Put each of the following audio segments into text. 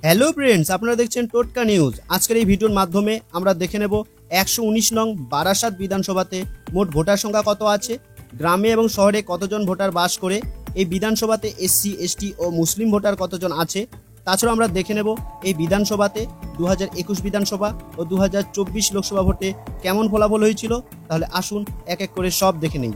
Hello friends, আপনারা দেখছেন টোটকা নিউজ। আজকের এই ভিডিওর মাধ্যমে আমরা দেখে নেব 119 নং বারাসাত বিধানসভাতে মোট ভোটার সংখ্যা কত আছে, গ্রামে এবং শহরে কতজন ভোটার বাস করে, এই বিধানসভাতে এসসি এসটি ও মুসলিম ভোটার কতজন আছে। তাছাড়াও আমরা দেখে নেব এই বিধানসভাতে 2021 বিধানসভা ও 2024 লোকসভা ভোটে কেমন ফলাফল হয়েছিল। তাহলে আসুন এক এক করে সব দেখে নেই।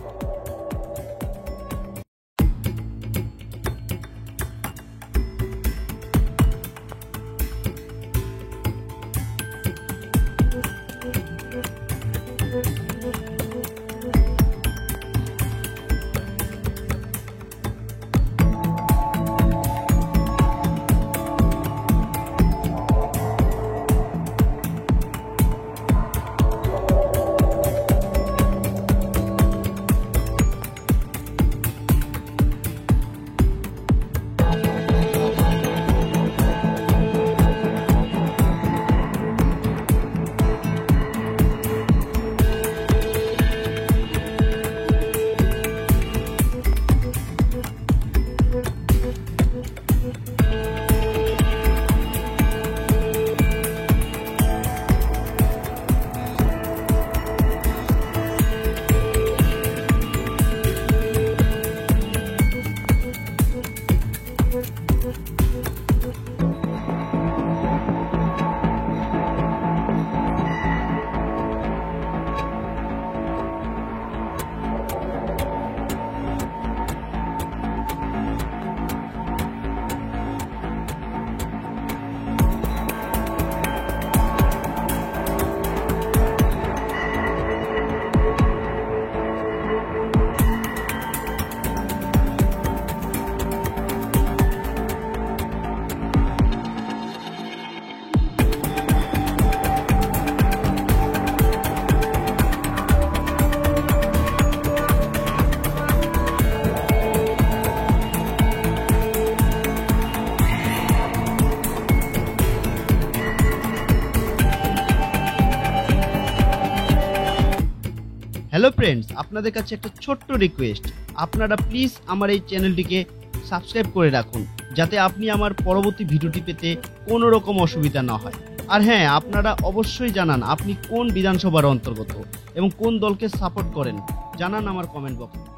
হ্যালো ফ্রেন্ডস, আপনাদের কাছে একটা ছোট্ট রিকোয়েস্ট, আপনারা প্লিজ আমার এই চ্যানেলটিকে সাবস্ক্রাইব করে রাখুন, যাতে আপনি আমার পরবর্তী ভিডিওটি পেতে কোনো রকম অসুবিধা না হয়। আর হ্যাঁ, আপনারা অবশ্যই জানান আপনি কোন বিধানসভার অন্তর্গত এবং কোন দলকে সাপোর্ট করেন, জানান আমার কমেন্ট বক্সে।